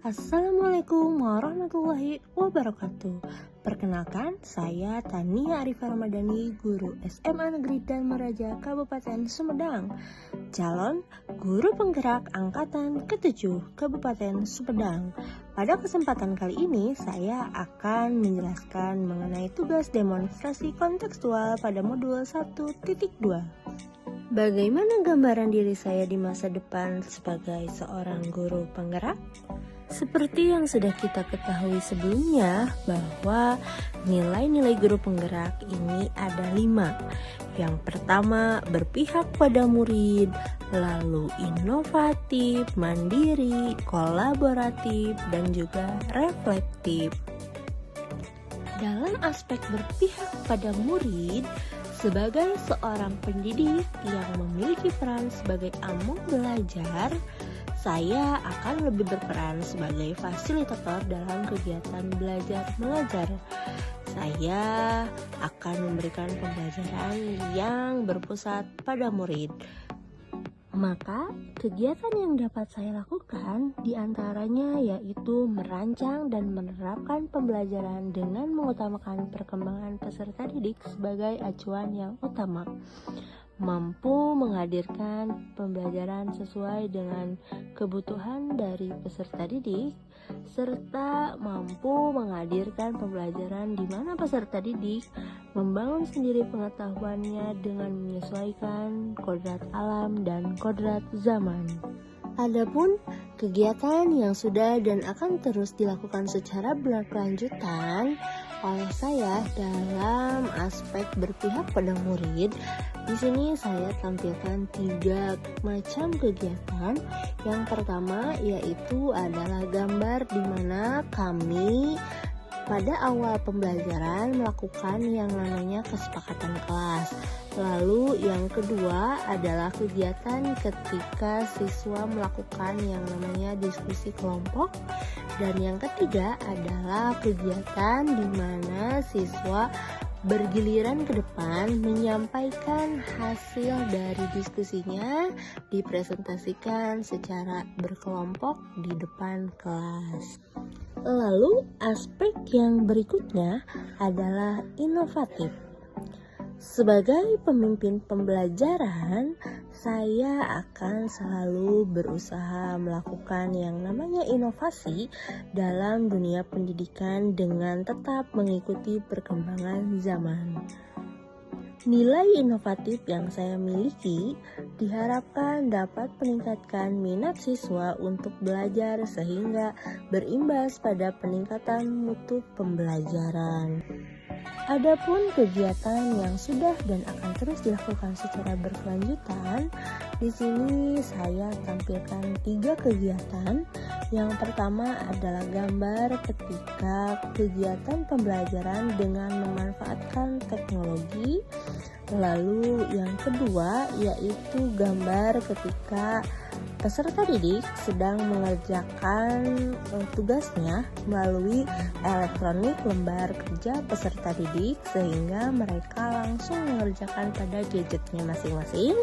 Assalamualaikum warahmatullahi wabarakatuh. Perkenalkan, saya Tania Arifah Ramadhani, guru SMA Negeri Dan Meraja Kabupaten Sumedang, calon guru penggerak angkatan ke-7 Kabupaten Sumedang. Pada kesempatan kali ini, saya akan menjelaskan mengenai tugas demonstrasi kontekstual pada modul 1.2. Bagaimana gambaran diri saya di masa depan sebagai seorang guru penggerak? Seperti yang sudah kita ketahui sebelumnya, bahwa nilai-nilai guru penggerak ini ada 5. Yang pertama, berpihak pada murid, lalu inovatif, mandiri, kolaboratif, dan juga reflektif. Dalam aspek berpihak pada murid, sebagai seorang pendidik yang memiliki peran sebagai among belajar, saya akan lebih berperan sebagai fasilitator dalam kegiatan belajar mengajar. Saya akan memberikan pembelajaran yang berpusat pada murid. Maka kegiatan yang dapat saya lakukan diantaranya yaitu merancang dan menerapkan pembelajaran dengan mengutamakan perkembangan peserta didik sebagai acuan yang utama, mampu menghadirkan pembelajaran sesuai dengan kebutuhan dari peserta didik, serta mampu menghadirkan pembelajaran di mana peserta didik membangun sendiri pengetahuannya dengan menyesuaikan kodrat alam dan kodrat zaman. Adapun kegiatan yang sudah dan akan terus dilakukan secara berkelanjutan oleh saya dalam aspek berpihak pada murid, di sini saya tampilkan 3 macam kegiatan. Yang pertama yaitu adalah gambar di mana kami pada awal pembelajaran melakukan yang namanya kesepakatan kelas. Lalu yang kedua adalah kegiatan ketika siswa melakukan yang namanya diskusi kelompok. Dan yang ketiga adalah kegiatan di mana siswa bergiliran ke depan menyampaikan hasil dari diskusinya, dipresentasikan secara berkelompok di depan kelas. Lalu aspek yang berikutnya adalah inovatif. Sebagai pemimpin pembelajaran, saya akan selalu berusaha melakukan yang namanya inovasi dalam dunia pendidikan dengan tetap mengikuti perkembangan zaman. Nilai inovatif yang saya miliki diharapkan dapat meningkatkan minat siswa untuk belajar sehingga berimbas pada peningkatan mutu pembelajaran. Adapun kegiatan yang sudah dan akan terus dilakukan secara berkelanjutan, di sini saya tampilkan 3 kegiatan. Yang pertama adalah gambar ketika kegiatan pembelajaran dengan memanfaatkan teknologi. Lalu yang kedua yaitu gambar ketika peserta didik sedang mengerjakan tugasnya melalui elektronik lembar kerja peserta didik sehingga mereka langsung mengerjakan pada gadgetnya masing-masing.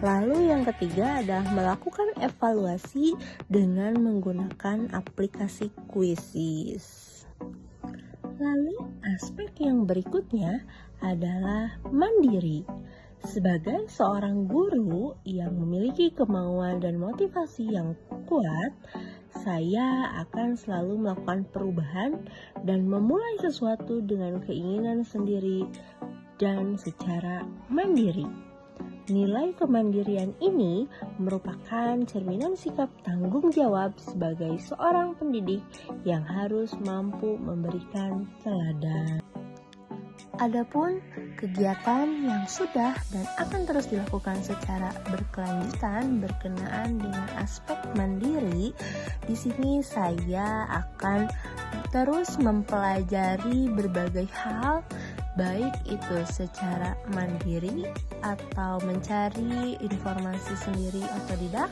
Lalu yang ketiga adalah melakukan evaluasi dengan menggunakan aplikasi Quizzes. Lalu aspek yang berikutnya adalah mandiri. Sebagai seorang guru yang memiliki kemauan dan motivasi yang kuat, saya akan selalu melakukan perubahan dan memulai sesuatu dengan keinginan sendiri dan secara mandiri. Nilai kemandirian ini merupakan cerminan sikap tanggung jawab sebagai seorang pendidik yang harus mampu memberikan teladan. Adapun kegiatan yang sudah dan akan terus dilakukan secara berkelanjutan berkenaan dengan aspek mandiri, di sini saya akan terus mempelajari berbagai hal, baik itu secara mandiri atau mencari informasi sendiri otodidak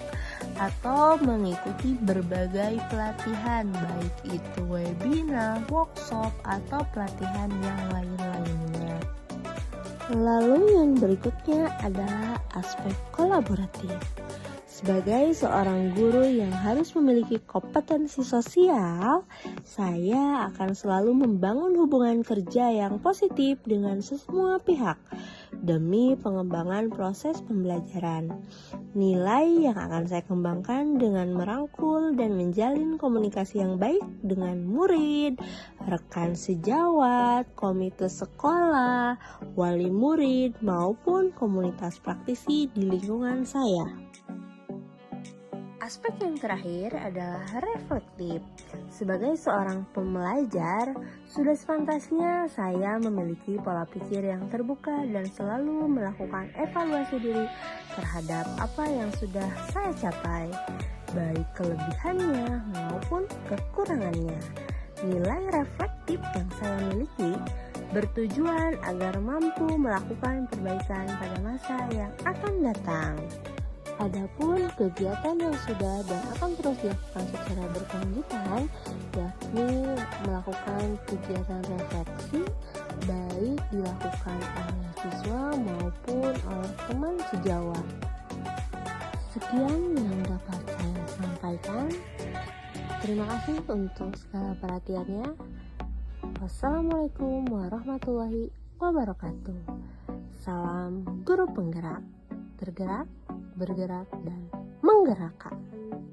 atau mengikuti berbagai pelatihan, baik itu webinar, workshop, atau pelatihan yang lain-lainnya. Lalu yang berikutnya adalah aspek kolaboratif. Sebagai seorang guru yang harus memiliki kompetensi sosial, saya akan selalu membangun hubungan kerja yang positif dengan semua pihak demi pengembangan proses pembelajaran. Nilai yang akan saya kembangkan dengan merangkul dan menjalin komunikasi yang baik dengan murid, rekan sejawat, komite sekolah, wali murid, maupun komunitas praktisi di lingkungan saya. Aspek yang terakhir adalah reflektif. Sebagai seorang pembelajar, sudah sepantasnya saya memiliki pola pikir yang terbuka dan selalu melakukan evaluasi diri terhadap apa yang sudah saya capai, baik kelebihannya maupun kekurangannya. Nilai reflektif yang saya miliki bertujuan agar mampu melakukan perbaikan pada masa yang akan datang. Adapun kegiatan yang sudah dan akan terus dilakukan secara berkelanjutan, yakni melakukan kegiatan refleksi baik dilakukan oleh siswa maupun oleh teman sejawat. Sekian yang dapat saya sampaikan. Terima kasih untuk segala perhatiannya. Wassalamualaikum warahmatullahi wabarakatuh. Salam guru penggerak, tergerak, bergerak, dan menggerakkan.